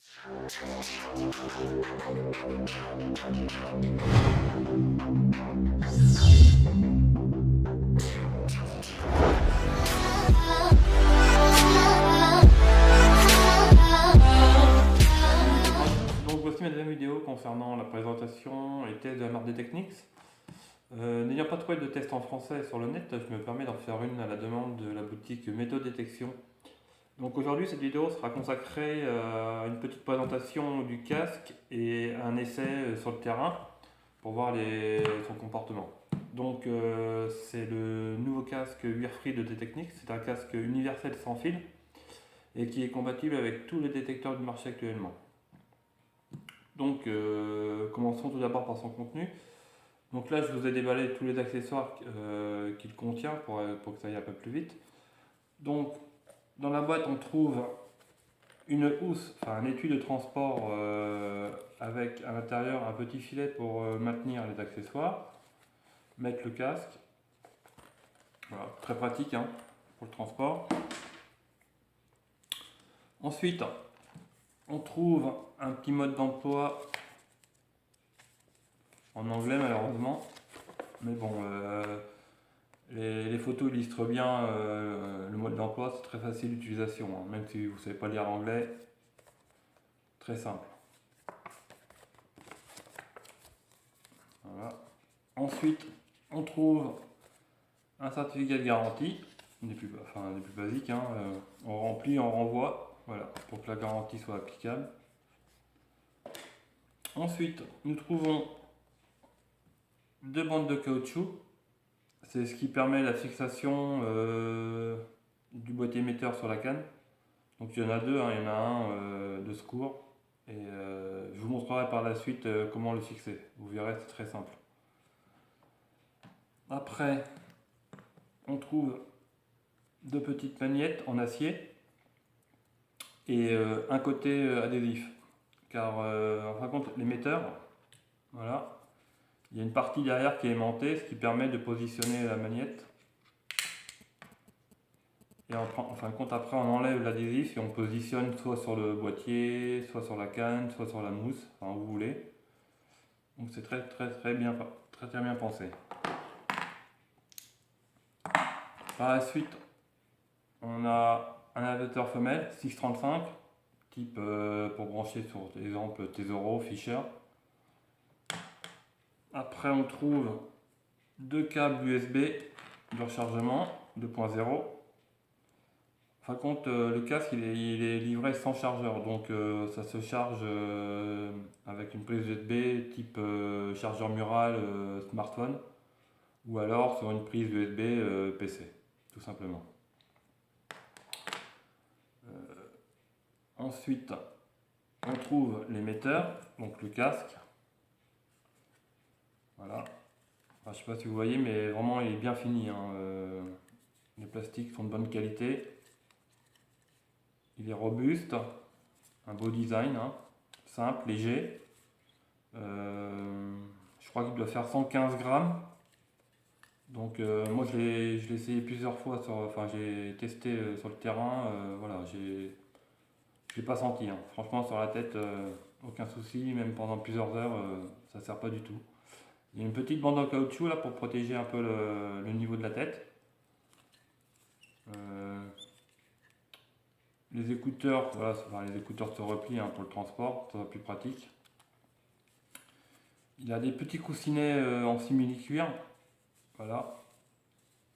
Donc voici ma deuxième vidéo concernant la présentation et test de la marque Detecnix. N'ayant pas trouvé de test en français sur le net, je me permets d'en faire une à la demande de la boutique Méthode Détection. Donc aujourd'hui, cette vidéo sera consacrée à une petite présentation du casque et un essai sur le terrain pour voir son comportement. Donc c'est le nouveau casque Wear-Free de Detecnix. C'est un casque universel sans fil et qui est compatible avec tous les détecteurs du marché actuellement. Donc commençons tout d'abord par son contenu. Donc là je vous ai déballé tous les accessoires qu'il contient pour que ça aille un peu plus vite. Donc dans la boîte on trouve une housse, enfin un étui de transport avec à l'intérieur un petit filet pour maintenir les accessoires, mettre le casque. Voilà, très pratique hein, pour le transport. Ensuite on trouve un petit mode d'emploi en anglais malheureusement, mais bon, les photos illustrent bien le mode d'emploi, c'est très facile d'utilisation, hein, même si vous ne savez pas lire anglais, très simple. Voilà. Ensuite, on trouve un certificat de garantie, des plus basiques, hein, on remplit, on renvoie, voilà, pour que la garantie soit applicable. Ensuite, nous trouvons deux bandes de caoutchouc. C'est ce qui permet la fixation du boîtier émetteur sur la canne. Donc il y en a deux, hein. Il y en a un de secours et je vous montrerai par la suite comment le fixer. Vous verrez, c'est très simple. Après, on trouve deux petites magnettes en acier et un côté adhésif. Car en fin de compte, l'émetteur, voilà, il y a une partie derrière qui est aimantée, ce qui permet de positionner la magnette. Et en fin de compte, après, on enlève l'adhésif et on positionne soit sur le boîtier, soit sur la canne, soit sur la mousse, enfin où vous voulez. Donc c'est très bien pensé. Par la suite, on a un adaptateur femelle 635, type pour brancher sur, par exemple, Tesoro, Fisher. Après, on trouve deux câbles USB de rechargement 2.0. Par contre, le casque il est livré sans chargeur, donc ça se charge avec une prise USB type chargeur mural smartphone ou alors sur une prise USB PC, tout simplement. Ensuite, on trouve l'émetteur, donc le casque. Voilà. Enfin, je ne sais pas si vous voyez, mais vraiment il est bien fini, hein. Les plastiques sont de bonne qualité. Il est robuste, un beau design, hein, simple, léger. Je crois qu'il doit faire 115 grammes. Donc moi je l'ai essayé plusieurs fois, j'ai testé sur le terrain, voilà, je l'ai pas senti, hein. Franchement sur la tête, aucun souci, même pendant plusieurs heures, ça ne sert pas du tout. Il y a une petite bande en caoutchouc là pour protéger un peu le niveau de la tête. Les écouteurs, voilà, les écouteurs se replient hein, pour le transport, ça va plus pratique. Il a des petits coussinets en simili-cuir, voilà.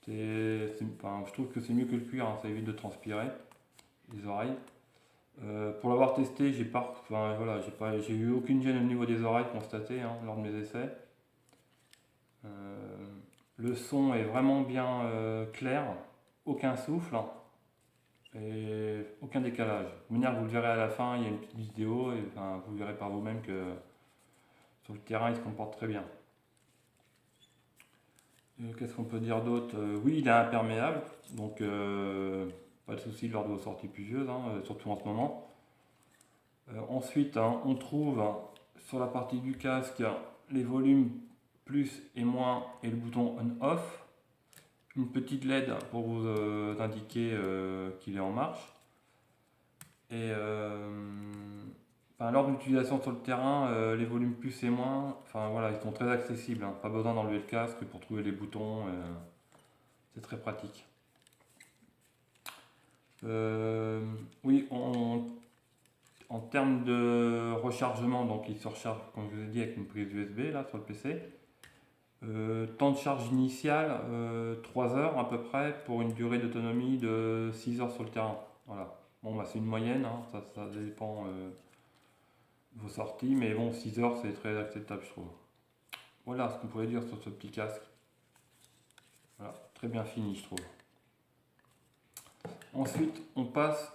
Je trouve que c'est mieux que le cuir, hein, ça évite de transpirer les oreilles. Pour l'avoir testé, j'ai eu aucune gêne au niveau des oreilles constatée hein, lors de mes essais. Le son est vraiment bien clair, aucun souffle. Et aucun décalage. De manière, vous le verrez à la fin, il y a une petite vidéo et vous verrez par vous-même que sur le terrain il se comporte très bien. Qu'est-ce qu'on peut dire d'autre? Oui, il est imperméable, donc pas de souci lors de vos sorties pluvieuses, hein, surtout en ce moment. Ensuite, hein, on trouve sur la partie du casque les volumes plus et moins et le bouton on-off. Une petite LED pour vous indiquer qu'il est en marche. Et enfin, lors d'utilisation sur le terrain, les volumes plus et moins, enfin voilà, ils sont très accessibles, hein. Pas besoin d'enlever le casque pour trouver les boutons, c'est très pratique. Oui, en termes de rechargement, donc il se recharge, comme je vous ai dit, avec une prise USB là sur le PC. Temps de charge initial, 3 heures à peu près, pour une durée d'autonomie de 6 heures sur le terrain. Voilà. Bon, bah, c'est une moyenne, hein, ça dépend de vos sorties, mais bon, 6 heures c'est très acceptable, je trouve. Voilà ce qu'on pourrait dire sur ce petit casque. Voilà, très bien fini, je trouve. Ensuite, on passe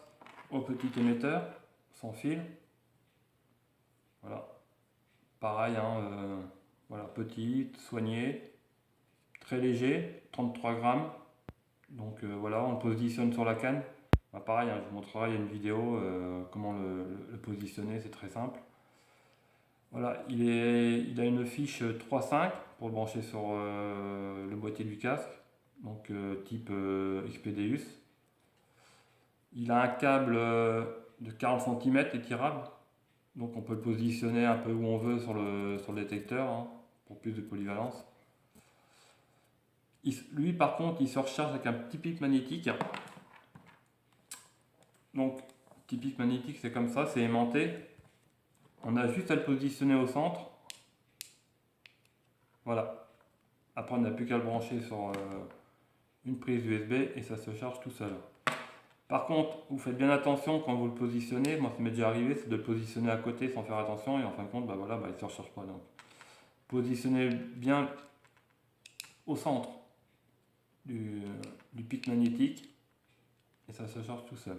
au petit émetteur sans fil. Voilà, pareil, hein, voilà, petite, soignée, très léger, 33 grammes. Donc voilà, on le positionne sur la canne. Bah, pareil, hein, je vous montrerai, il y a une vidéo comment le positionner, c'est très simple. Voilà, il a une fiche 3.5 pour le brancher sur le boîtier du casque, donc type Expedéus. Il a un câble de 40 cm étirable, donc on peut le positionner un peu où on veut sur le détecteur, hein, pour plus de polyvalence. Lui par contre, il se recharge avec un petit pic magnétique. Donc, petit pic magnétique, c'est comme ça, c'est aimanté. On a juste à le positionner au centre. Voilà. Après, on n'a plus qu'à le brancher sur une prise USB et ça se charge tout seul. Par contre, vous faites bien attention quand vous le positionnez. Moi, ça m'est déjà arrivé, c'est de le positionner à côté sans faire attention et en fin de compte, bah voilà, il ne se recharge pas. Donc, positionnez bien au centre du pic magnétique et ça se charge tout seul.